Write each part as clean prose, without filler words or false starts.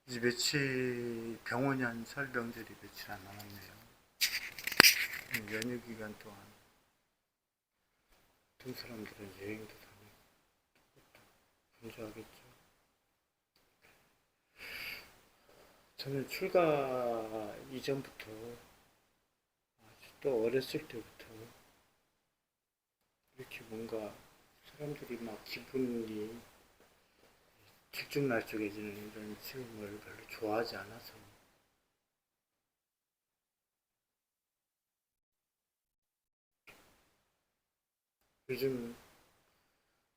이제 며칠 병원이 한 설 명절이 며칠 안 남았네요. 연휴 기간 동안 어떤 사람들은 여행도 다니고 분주하겠죠. 저는 출가 이전부터 아주 또 어렸을 때부터 이렇게 뭔가 사람들이 막 기분이 들쭉날쭉해지는 이런 지금을 별로 좋아하지 않아서 요즘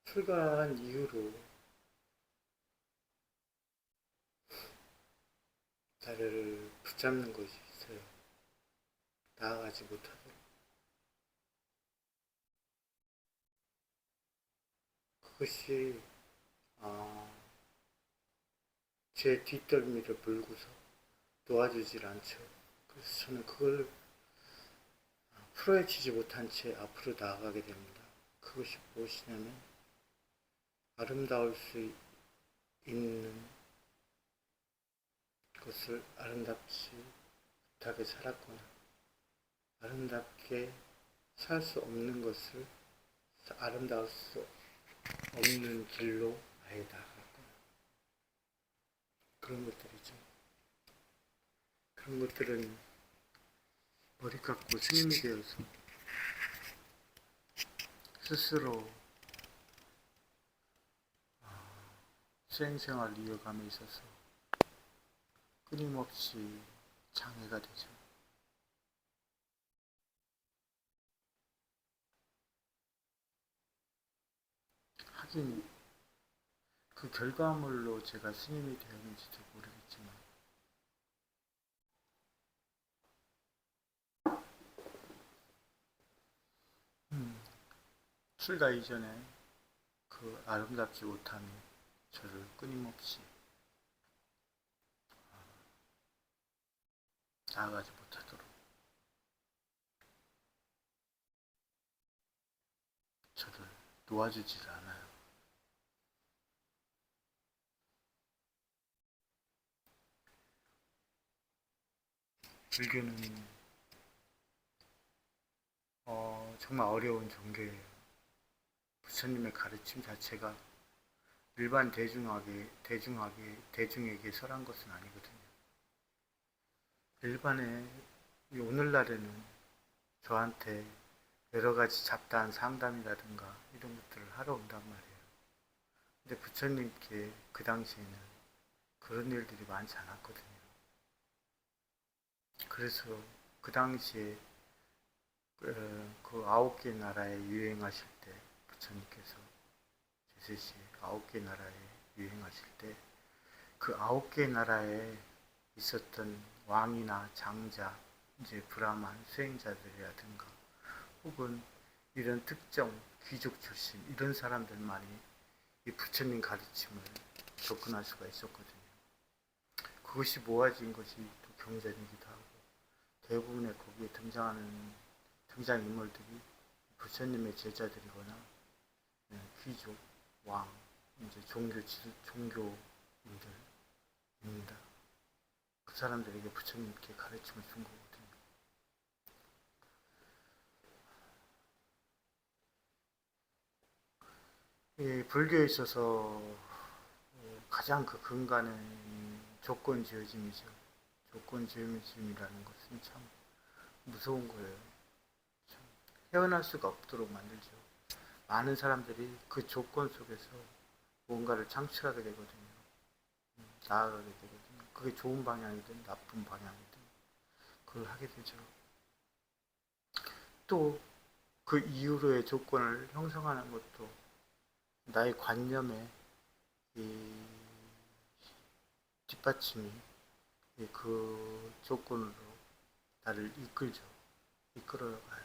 출가한 이후로 나를 붙잡는 것이 있어요. 나아가지 못하도록. 그것이 아, 제 뒷덜미를 물고서 놓아주질 않죠. 그래서 저는 그걸 풀어헤치지 못한 채 앞으로 나아가게 됩니다. 그것이 무엇이냐면 아름다울 수 있는 것을 아름답지 못하게 살았거나 아름답게 살 수 없는 것을 아름다울 수 없는 길로 아예 나아갔거나 그런 것들이죠. 그런 것들은 머리 깎고 스님이 되어서 스스로 수행생활을 이어감에 있어서 끊임없이 장애가 되죠. 하긴 그 결과물로 제가 스님이 되었는지도 모르겠지만 출가 이전에 그 아름답지 못함이 저를 끊임없이 나아가지 못하도록 저를 놓아주질 않아요. 불교는 정말 어려운 종교예요. 부처님의 가르침 자체가 일반 대중에게 설한 것은 아니거든요. 일반에 오늘날에는 저한테 여러 가지 잡다한 상담이라든가 이런 것들을 하러 온단 말이에요. 근데 부처님께 그 당시에는 그런 일들이 많지 않았거든요. 그래서 그 당시에 그 9개 나라에 유행하실 때 부처님께서 제세시 9개 나라에 유행하실 때 그 9개 나라에 있었던 왕이나 장자, 이제 브라만 수행자들이라든가 혹은 이런 특정 귀족 출신 이런 사람들만이 이 부처님 가르침을 접근할 수가 있었거든요. 그것이 모아진 것이 또 경전이기도 하고 대부분의 거기에 등장인물들이 부처님의 제자들이거나 귀족, 왕, 이제 종교인들입니다. 그 사람들에게 부처님께 가르침을 준 거거든요. 이 불교에 있어서 가장 그 근간은 조건지어짐이죠. 조건지어짐이라는 것은 참 무서운 거예요. 참 헤어날 수가 없도록 만들죠. 많은 사람들이 그 조건 속에서 뭔가를 창출하게 되거든요. 나아가게 되거든요. 그게 좋은 방향이든 나쁜 방향이든 그걸 하게 되죠. 또 그 이후로의 조건을 형성하는 것도 나의 관념의 이 뒷받침이 그 조건으로 나를 이끌죠. 이끌어가요.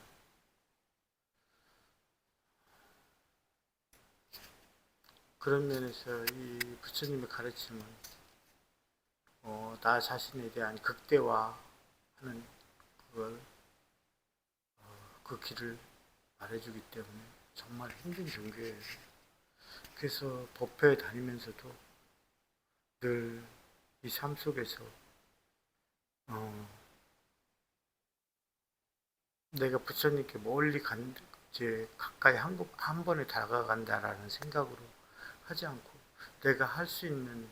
그런 면에서 이 부처님의 가르침은 나 자신에 대한 극대화하는 그걸 그 길을 말해주기 때문에 정말 힘든 종교예요. 그래서 법회에 다니면서도 늘 이 삶 속에서 어, 내가 부처님께 멀리 이제 가까이 한 번에 다가간다라는 생각으로 하지 않고 내가 할 수 있는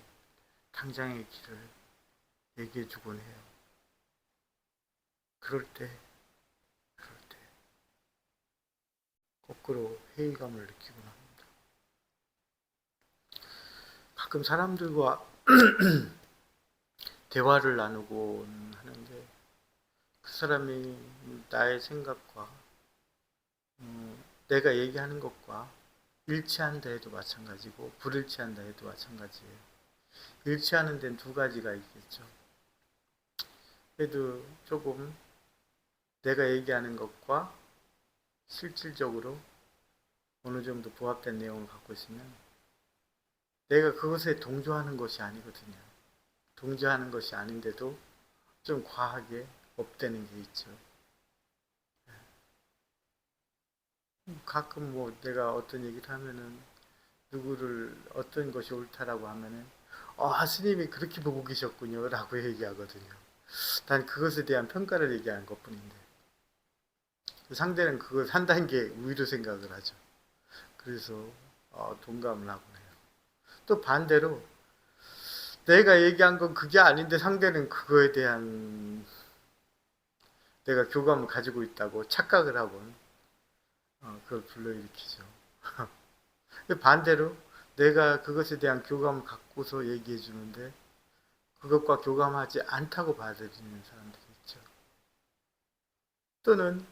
당장의 길을 얘기해 주곤 해요. 그럴 때, 그럴 때 거꾸로 회의감을 느끼곤 합니다. 가끔 사람들과 대화를 나누곤 하는데 그 사람이 나의 생각과 내가 얘기하는 것과 일치한다 해도 마찬가지고 불일치한다 해도 마찬가지예요. 일치하는 데는 두 가지가 있겠죠. 그래도 조금 내가 얘기하는 것과 실질적으로 어느 정도 부합된 내용을 갖고 있으면 내가 그것에 동조하는 것이 아니거든요. 동조하는 것이 아닌데도 좀 과하게 업되는 게 있죠. 가끔 뭐 내가 어떤 얘기를 하면은 누구를 어떤 것이 옳다라고 하면은 스님이 그렇게 보고 계셨군요 라고 얘기하거든요. 단 그것에 대한 평가를 얘기하는 것 뿐인데 상대는 그걸 한 단계 위로 생각을 하죠. 그래서 동감을 하곤 해요. 또 반대로 내가 얘기한 건 그게 아닌데 상대는 그거에 대한 내가 교감을 가지고 있다고 착각을 하곤 그걸 불러일으키죠. 반대로 내가 그것에 대한 교감을 갖고서 얘기해 주는데 그것과 교감하지 않다고 받아들이는 사람들이 있죠. 또는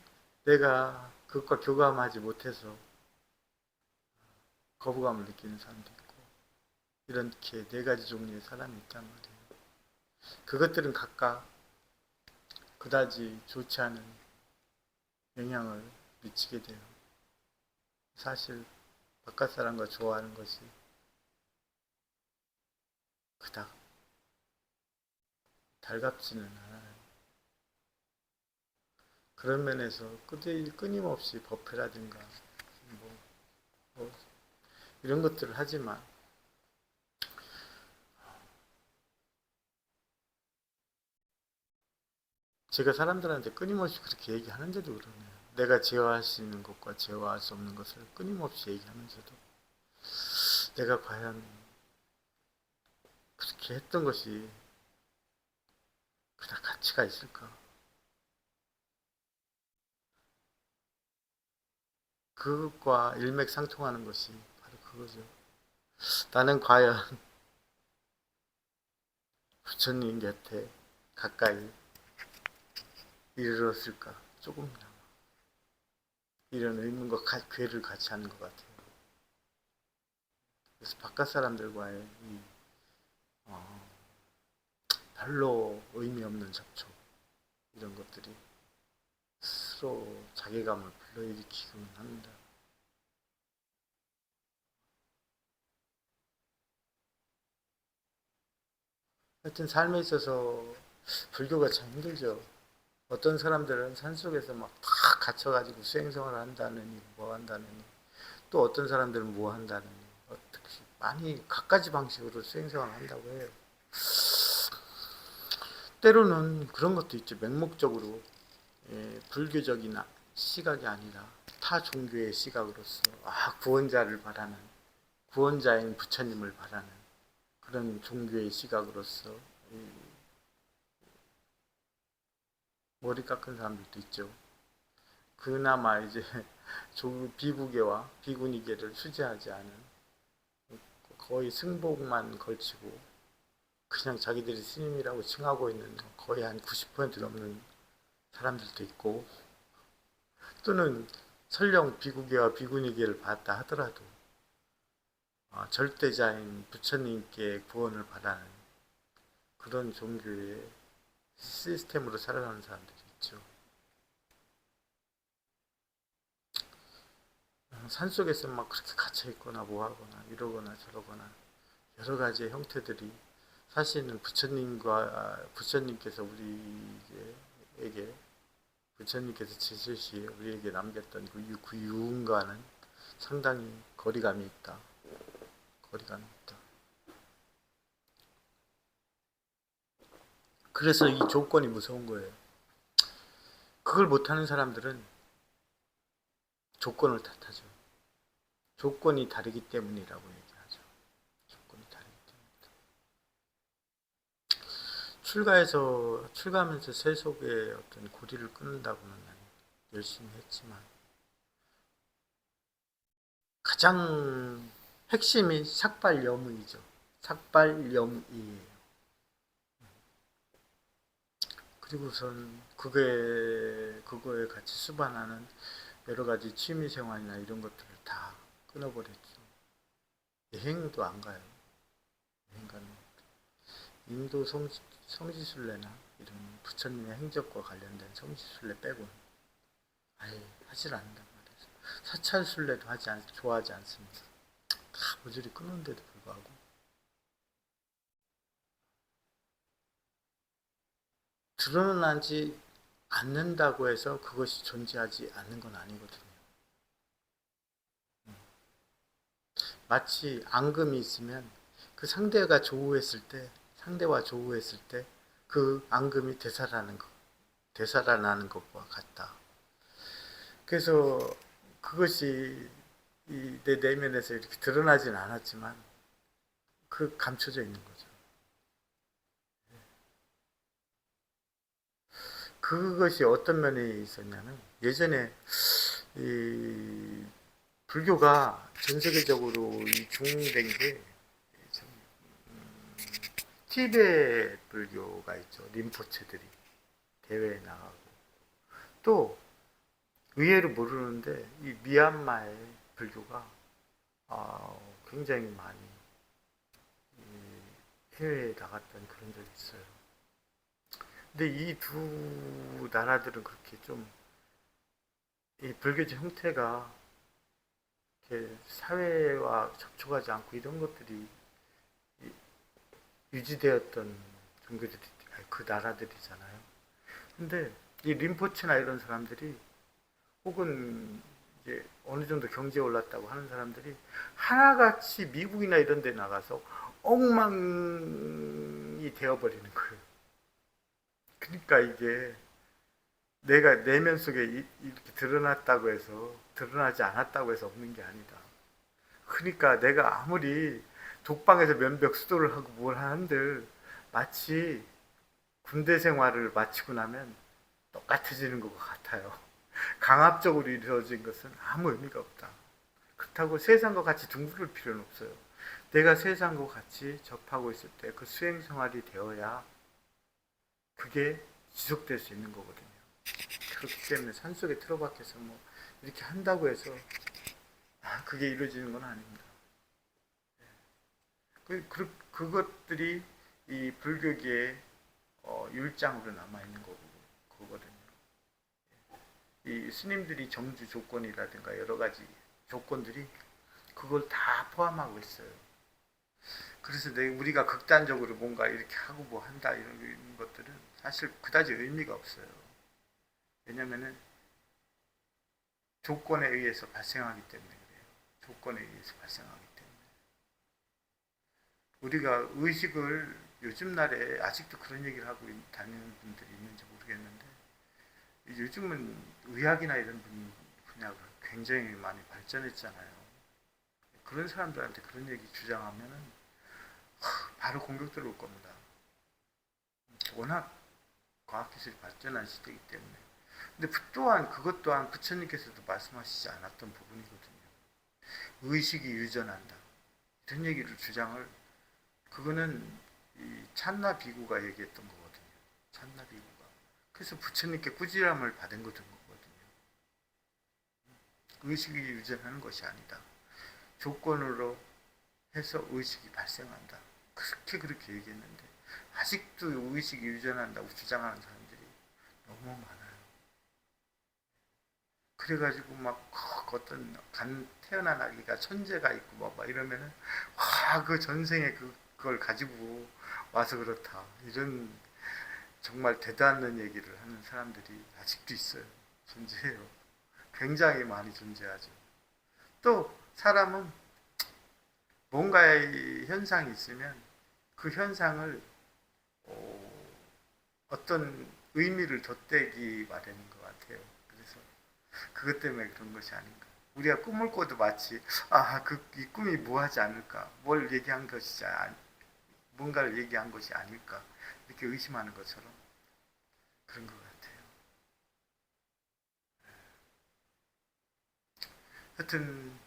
내가 그것과 교감하지 못해서 거부감을 느끼는 사람도 있고 이렇게 네 가지 종류의 사람이 있단 말이에요. 그것들은 각각 그다지 좋지 않은 영향을 미치게 돼요. 사실 바깥 사람과 좋아하는 것이 그닥 달갑지는 않아요. 그런 면에서 끊임없이 법회라든가 뭐, 뭐 이런 것들을 하지만 제가 사람들한테 끊임없이 그렇게 얘기하는데도 그러네요. 내가 제어할 수 있는 것과 제어할 수 없는 것을 끊임없이 얘기하면서도 내가 과연 그렇게 했던 것이 그닥 가치가 있을까? 그것과 일맥상통하는 것이 바로 그거죠. 나는 과연 부처님 곁에 가까이 이르렀을까? 조금이나마. 이런 의문과 괴를 같이 하는 것 같아요. 그래서 바깥 사람들과의 이 어, 별로 의미 없는 접촉 이런 것들이 스스로 자괴감을 불러일으키곤 합니다. 하여튼 삶에 있어서 불교가 참 힘들죠. 어떤 사람들은 산속에서 막 다 갇혀가지고 수행생활을 한다느니 뭐 한다느니 또 어떤 사람들은 뭐 한다느니 어떻게 많이 갖가지 방식으로 수행생활을 한다고 해요. 때로는 그런 것도 있죠. 맹목적으로 불교적인 시각이 아니라 타 종교의 시각으로서 구원자를 바라는 구원자인 부처님을 바라는 그런 종교의 시각으로서 머리 깎은 사람들도 있죠. 그나마 이제 비구계와 비구니계를 수지하지 않은 거의 승복만 걸치고 그냥 자기들이 스님이라고 칭하고 있는 거의 한 90% 넘는 사람들도 있고 또는 설령 비구계와 비구니계를 봤다 하더라도 절대자인 부처님께 구원을 바라는 그런 종교의 시스템으로 살아가는 사람들이 있죠. 산속에서 막 그렇게 갇혀있거나 뭐하거나 이러거나 저러거나 여러 가지의 형태들이 사실은 부처님께서 우리에게 부처님께서 지실시에 우리에게 남겼던 그 유흥과는 상당히 거리감이 있다. 거리감이 있다. 그래서 이 조건이 무서운 거예요. 그걸 못하는 사람들은 조건을 탓하죠. 조건이 다르기 때문이라고 얘기하죠. 조건이 다르기 때문에. 출가하면서 세속의 어떤 고리를 끊는다고는 난 열심히 했지만, 가장 핵심이 삭발염의죠. 삭발염의예요. 그리고선 그거에 같이 수반하는 여러 가지 취미 생활이나 이런 것들을 다 끊어버렸죠. 여행도 안 가요. 여행 가는 것도. 인도 성지순례나 이런 부처님의 행적과 관련된 성지순례 빼고는 아예 하질 않는단 말이에요. 사찰순례도 좋아하지 않습니다. 다 모조리 끊었는데도 불구하고 드러나지 않는다고 해서 그것이 존재하지 않는 건 아니거든요. 마치 앙금이 있으면 그 상대와 조우했을 때 그 앙금이 되살아나는 것과 같다. 그래서 그것이 내 내면에서 이렇게 드러나진 않았지만 감춰져 있는 거죠. 그것이 어떤 면에 있었냐면, 예전에 이 불교가 전 세계적으로 중흥된 게 티베트 불교가 있죠. 림포체들이 대회에 나가고, 또 의외로 모르는데 이 미얀마의 불교가 굉장히 많이 해외에 나갔던 그런 적이 있어요. 근데 이 두 나라들은 그렇게 좀 이 불교적 형태가 이렇게 사회와 접촉하지 않고 이런 것들이 유지되었던 종교들이 그 나라들이잖아요. 근데 이 림포체나 이런 사람들이, 혹은 이제 어느 정도 경제에 올랐다고 하는 사람들이 하나같이 미국이나 이런 데 나가서 엉망이 되어버리는 거예요. 그러니까 이게 내가 내면 속에 이렇게 드러났다고 해서, 드러나지 않았다고 해서 없는 게 아니다. 그러니까 내가 아무리 독방에서 면벽 수도를 하고 뭘 하는들 마치 군대 생활을 마치고 나면 똑같아지는 것 같아요. 강압적으로 이루어진 것은 아무 의미가 없다. 그렇다고 세상과 같이 둥그럴 필요는 없어요. 내가 세상과 같이 접하고 있을 때 그 수행 생활이 되어야 그게 지속될 수 있는 거거든요. 그렇기 때문에 산속에 틀어박혀서 뭐 이렇게 한다고 해서 그게 이루어지는 건 아닙니다. 그것들이 이 불교계의 율장으로 남아있는 거거든요. 이 스님들이 정주 조건이라든가 여러 가지 조건들이 그걸 다 포함하고 있어요. 그래서 우리가 극단적으로 뭔가 이렇게 하고 뭐 한다 이런 것들은 사실 그다지 의미가 없어요. 왜냐면은 조건에 의해서 발생하기 때문에 그래요. 조건에 의해서 발생하기 때문에. 우리가 의식을 요즘 날에 아직도 그런 얘기를 하고 다니는 분들이 있는지 모르겠는데, 요즘은 의학이나 이런 분야가 굉장히 많이 발전했잖아요. 그런 사람들한테 그런 얘기 주장하면은 바로 공격 들어올 겁니다. 워낙 과학기술이 발전한 시대이기 때문에. 근데 그것 또한 부처님께서도 말씀하시지 않았던 부분이거든요. 의식이 유전한다. 이런 얘기를 그거는 이 찬나 비구가 얘기했던 거거든요. 찬나 비구가. 그래서 부처님께 꾸지람을 받은 거거든요. 의식이 유전하는 것이 아니다. 조건으로 해서 의식이 발생한다. 그렇게 얘기했는데 아직도 의식이 유전한다고 주장하는 사람들이 너무 많아요. 그래가지고 막 어떤 태어난 아기가 천재가 있고 막 이러면은 그 전생에 그걸 가지고 와서 그렇다 이런 정말 대단한 얘기를 하는 사람들이 아직도 있어요. 존재해요. 굉장히 많이 존재하죠. 또 사람은 뭔가의 현상이 있으면 그 현상을 어떤 의미를 덧대기 마련인 것 같아요. 그래서 그것 때문에 그런 것이 아닌가. 우리가 꿈을 꿔도 마치 이 꿈이 뭐하지 않을까, 뭘 얘기한 것이지 뭔가를 얘기한 것이 아닐까 이렇게 의심하는 것처럼 그런 것 같아요. 하여튼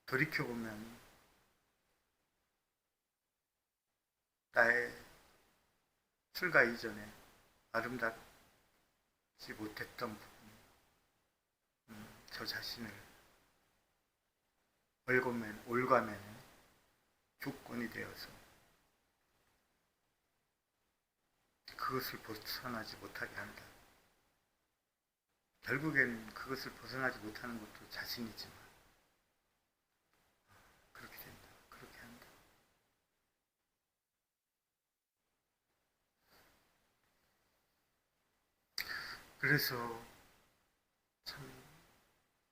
돌이켜 보면 나의 출가 이전에 아름답지 못했던 부분, 저 자신을 올가매는 조건이 되어서 그것을 벗어나지 못하게 한다. 결국엔 그것을 벗어나지 못하는 것도 자신이지만 그렇게 된다. 그렇게 한다. 그래서 참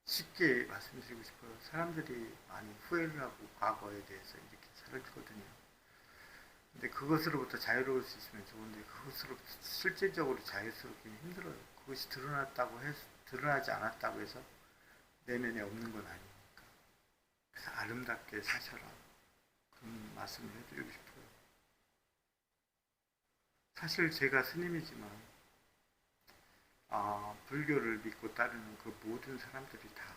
쉽게 말씀드리고 싶어요. 사람들이 많이 후회를 하고 과거에 대해서 이렇게 살거든요. 근데 그것으로부터 자유로울 수 있으면 좋은데 그것으로부터 실질적으로 자유스럽기 힘들어요. 그것이 드러나지 않았다고 해서 내면에 없는 건 아니니까. 그래서 아름답게 사셔라. 그런 말씀을 해드리고 싶어요. 사실 제가 스님이지만 불교를 믿고 따르는 그 모든 사람들이 다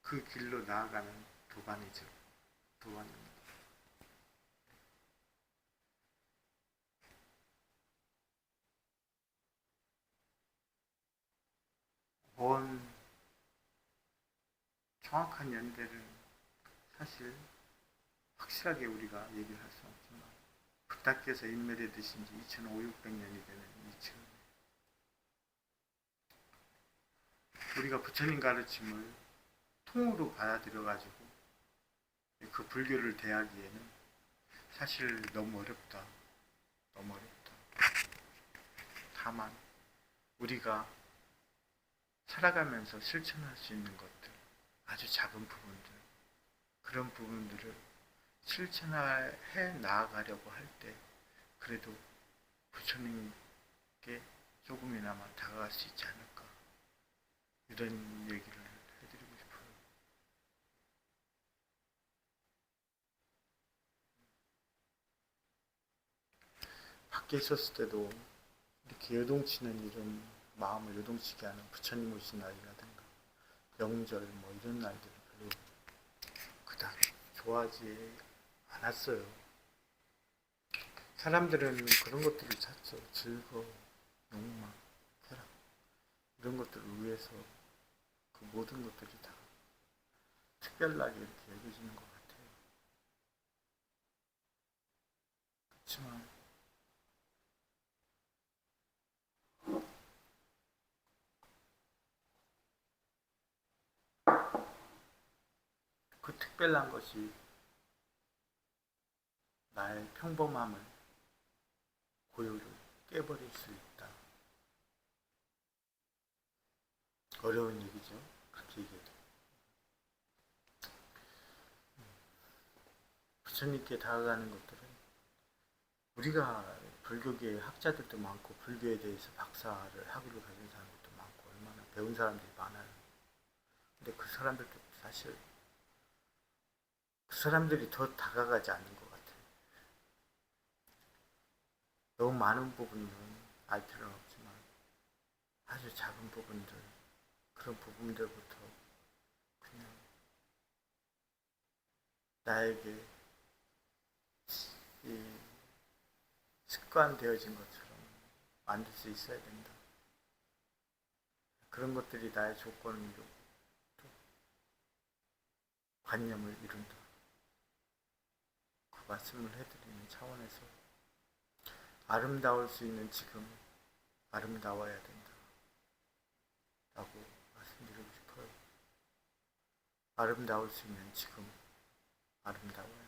그 길로 나아가는 도반이죠. 도반입니다. 원 정확한 연대를 사실 확실하게 우리가 얘기를 할 수 없지만 부탁께서 인멸해 드신 지 2500년이 되는 이 즈음 우리가 부처님 가르침을 통으로 받아들여 가지고 그 불교를 대하기에는 사실 너무 어렵다. 너무 어렵다. 다만 우리가 살아가면서 실천할 수 있는 것들, 아주 작은 부분들, 그런 부분들을 실천해 나아가려고 할 때 그래도 부처님께 조금이나마 다가갈 수 있지 않을까 이런 얘기를 해드리고 싶어요. 밖에 있었을 때도 이렇게 요동치는 이런 마음을 요동치게 하는 부처님 오신 날이라든가 명절 뭐 이런 날들을 별로 그닥 좋아하지 않았어요. 사람들은 그런 것들을 찾죠. 즐거움, 욕망, 쾌락 이런 것들을 위해서 그 모든 것들이 다 특별하게 이렇게 여겨지는 것 같아요. 그렇지만 그 특별한 것이 나의 평범함을 고요를 깨버릴 수 있다. 어려운 얘기죠. 그렇게 얘기해도. 부처님께 다가가는 것들은 우리가 불교계 학자들도 많고 불교에 대해서 박사를 학위를 가진 사람들도 많고 얼마나 배운 사람들이 많아요. 근데 그 사람들도 사실 그 사람들이 더 다가가지 않는 것 같아요. 너무 많은 부분은 알 필요는 없지만 아주 작은 부분들 그런 부분들부터 그냥 나에게 이 습관되어진 것처럼 만들 수 있어야 된다. 그런 것들이 나의 조건을 이루고 관념을 이룬다. 그 말씀을 해드리는 차원에서 아름다울 수 있는 지금 아름다워야 된다. 라고 말씀드리고 싶어요. 아름다울 수 있는 지금 아름다워야